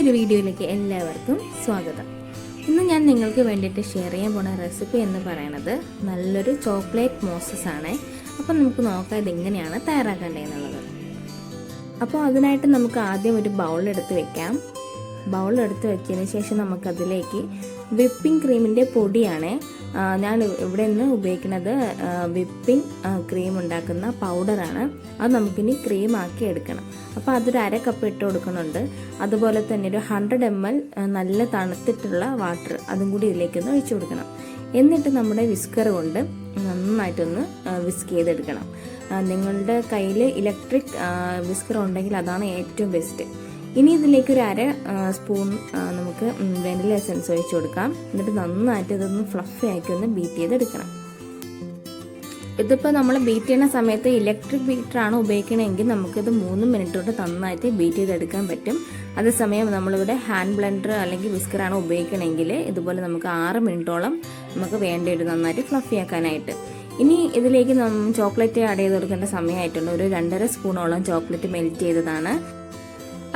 പുതിയൊരു വീഡിയോയിലേക്ക് എല്ലാവർക്കും സ്വാഗതം. ഇന്ന് ഞാൻ നിങ്ങൾക്ക് വേണ്ടിയിട്ട് ഷെയർ ചെയ്യാൻ പോകുന്ന റെസിപ്പി എന്ന് പറയുന്നത് നല്ലൊരു ചോക്ലേറ്റ് മോസസ് ആണ്. അപ്പോൾ നമുക്ക് നോക്കാം ഇതെങ്ങനെയാണ് തയ്യാറാക്കേണ്ടതെന്നുള്ളത്. അപ്പോൾ അതിനായിട്ട് നമുക്ക് ആദ്യം ഒരു ബൗളെടുത്ത് വെക്കാം. ബൗളെടുത്ത് വെച്ചതിന് ശേഷം നമുക്കതിലേക്ക് വിപ്പിംഗ് ക്രീമിൻ്റെ പൊടിയാണ് ഞാൻ ഇവിടെ നിന്ന് ഉപയോഗിക്കുന്നത്. വിപ്പിംഗ് ക്രീം ഉണ്ടാക്കുന്ന പൗഡറാണ്. അത് നമുക്കിനി ക്രീം ആക്കി എടുക്കണം. അപ്പോൾ അതൊരു 1/2 കപ്പ് ഇട്ട് കൊടുക്കുന്നുണ്ട്. അതുപോലെ തന്നെ ഒരു 100 ml നല്ല തണുത്തിട്ടുള്ള വാട്ടർ അതും കൂടി ഇതിലേക്കൊന്ന് ഒഴിച്ചു കൊടുക്കണം. എന്നിട്ട് നമ്മുടെ വിസ്കർ കൊണ്ട് നന്നായിട്ടൊന്ന് വിസ്ക് ചെയ്തെടുക്കണം. നിങ്ങളുടെ കയ്യിൽ ഇലക്ട്രിക് വിസ്കർ ഉണ്ടെങ്കിൽ അതാണ് ഏറ്റവും ബെസ്റ്റ്. ഇനി ഇതിലേക്ക് ഒരു 1/2 സ്പൂൺ നമുക്ക് വെനില എസൻസ് ഒഴിച്ചു കൊടുക്കാം. എന്നിട്ട് നന്നായിട്ട് ഇതൊന്ന് ഫ്ലഫി ആക്കി ഒന്ന് ബീറ്റ് ചെയ്തെടുക്കണം. ഇതിപ്പോൾ നമ്മൾ ബീറ്റ് ചെയ്യുന്ന സമയത്ത് ഇലക്ട്രിക് ബീറ്ററാണ് ഉപയോഗിക്കണമെങ്കിൽ നമുക്കിത് 3 മിനിറ്റ് കൊണ്ട് നന്നായിട്ട് ബീറ്റ് ചെയ്തെടുക്കാൻ പറ്റും. അതേസമയം നമ്മളിവിടെ ഹാൻഡ് ബ്ലെൻഡർ അല്ലെങ്കിൽ വിസ്കറാണ് ഉപയോഗിക്കണമെങ്കിൽ ഇതുപോലെ നമുക്ക് 6 മിനിറ്റോളം നമുക്ക് വേണ്ടി വരും നന്നായിട്ട് ഫ്ലഫി ആക്കാനായിട്ട്. ഇനി ഇതിലേക്ക് ചോക്ലേറ്റ് ആഡ് ചെയ്ത് കൊടുക്കേണ്ട സമയമായിട്ടുണ്ട്. ഒരു 2.5 സ്പൂണോളം ചോക്ലേറ്റ് മെൽറ്റ് ചെയ്തതാണ്.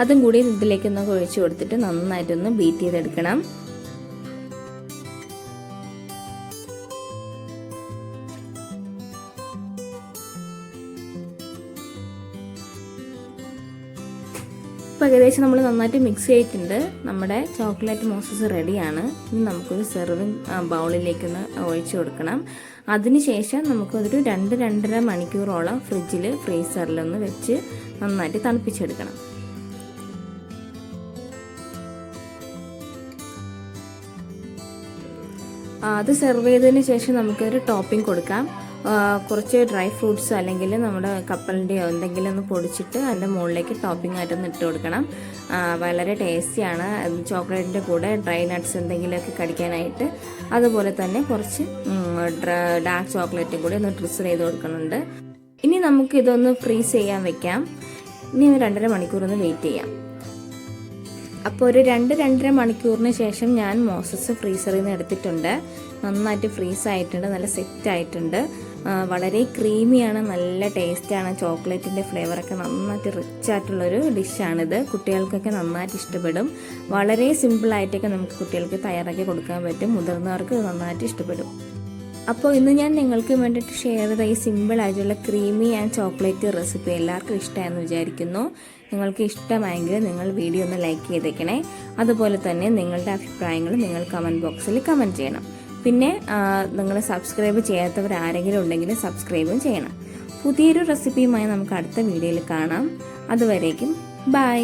അതും കൂടി ഇതിലേക്കൊന്ന് ഒഴിച്ചു കൊടുത്തിട്ട് നന്നായിട്ടൊന്ന് ബീറ്റ് ചെയ്തെടുക്കണം. ഇപ്പോൾ ഏകദേശം നമ്മൾ നന്നായിട്ട് മിക്സ് ചെയ്തിട്ടുണ്ട്. നമ്മുടെ ചോക്ലേറ്റ് മോസസ് റെഡിയാണ്. ഇനി നമുക്കൊരു സെർവിങ് ബൗളിലേക്കൊന്ന് ഒഴിച്ചു കൊടുക്കണം. അതിനുശേഷം നമുക്കൊരു 2-2.5 മണിക്കൂറോളം ഫ്രീസറിലൊന്ന് വെച്ച് നന്നായിട്ട് തണുപ്പിച്ചെടുക്കണം. അത് സെർവ് ചെയ്തതിന് ശേഷം നമുക്കൊരു ടോപ്പിംഗ് കൊടുക്കാം. കുറച്ച് ഡ്രൈ ഫ്രൂട്ട്സ് അല്ലെങ്കിൽ നമ്മുടെ കപ്പലിൻ്റെയോ എന്തെങ്കിലും ഒന്ന് പൊടിച്ചിട്ട് അതിൻ്റെ മുകളിലേക്ക് ടോപ്പിംഗ് ആയിട്ടൊന്ന് ഇട്ട് കൊടുക്കണം. വളരെ ടേസ്റ്റിയാണ്. ചോക്ലേറ്റിൻ്റെ കൂടെ ഡ്രൈ നട്ട്സ് എന്തെങ്കിലുമൊക്കെ കടിക്കാനായിട്ട്. അതുപോലെ തന്നെ കുറച്ച് ഡാർക്ക് ചോക്ലേറ്റും കൂടി ഒന്ന് ഡ്രിസിൽ ചെയ്ത് കൊടുക്കുന്നുണ്ട്. ഇനി നമുക്ക് ഇതൊന്ന് ഫ്രീസ് ചെയ്യാൻ വെക്കാം. ഇനി 2.5 മണിക്കൂർ ഒന്ന് വെയിറ്റ് ചെയ്യാം. അപ്പോൾ ഒരു 2-2.5 മണിക്കൂറിന് ശേഷം ഞാൻ മോസസ് ഫ്രീസറിൽ നിന്ന് എടുത്തിട്ടുണ്ട്. നന്നായിട്ട് ഫ്രീസ് ആയിട്ടുണ്ട്, നല്ല സെറ്റ് ആയിട്ടുണ്ട്. വളരെ ക്രീമിയാണ്, നല്ല ടേസ്റ്റാണ്. ചോക്ലേറ്റിൻ്റെ ഫ്ലേവറൊക്കെ നന്നായിട്ട് റിച്ച് ആയിട്ടുള്ളൊരു ഡിഷാണിത്. കുട്ടികൾക്കൊക്കെ നന്നായിട്ട് ഇഷ്ടപ്പെടും. വളരെ സിമ്പിളായിട്ടൊക്കെ നമുക്ക് കുട്ടികൾക്ക് തയ്യാറാക്കി കൊടുക്കാൻ പറ്റും. മുതിർന്നവർക്ക് നന്നായിട്ട് ഇഷ്ടപ്പെടും. അപ്പോൾ ഇന്ന് ഞാൻ നിങ്ങൾക്ക് വേണ്ടിയിട്ട് ഷെയർ ചെയ്ത ഈ സിമ്പിൾ ആയിട്ടുള്ള ക്രീമി ആൻഡ് ചോക്ലേറ്റ് റെസിപ്പി എല്ലാവർക്കും ഇഷ്ടമായെന്ന് വിചാരിക്കുന്നു. നിങ്ങൾക്ക് ഇഷ്ടമായെങ്കിൽ നിങ്ങൾ വീഡിയോ ഒന്ന് ലൈക്ക് ചെയ്തേക്കണേ. അതുപോലെ തന്നെ നിങ്ങളുടെ അഭിപ്രായങ്ങൾ നിങ്ങൾ കമൻറ്റ് ബോക്സിൽ കമൻറ്റ് ചെയ്യണം. പിന്നെ നിങ്ങൾ സബ്സ്ക്രൈബ് ചെയ്യാത്തവർ ആരെങ്കിലും ഉണ്ടെങ്കിൽ സബ്സ്ക്രൈബും ചെയ്യണം. പുതിയൊരു റെസിപ്പിയുമായി നമുക്ക് അടുത്ത വീഡിയോയിൽ കാണാം. അതുവരേക്കും ബൈ.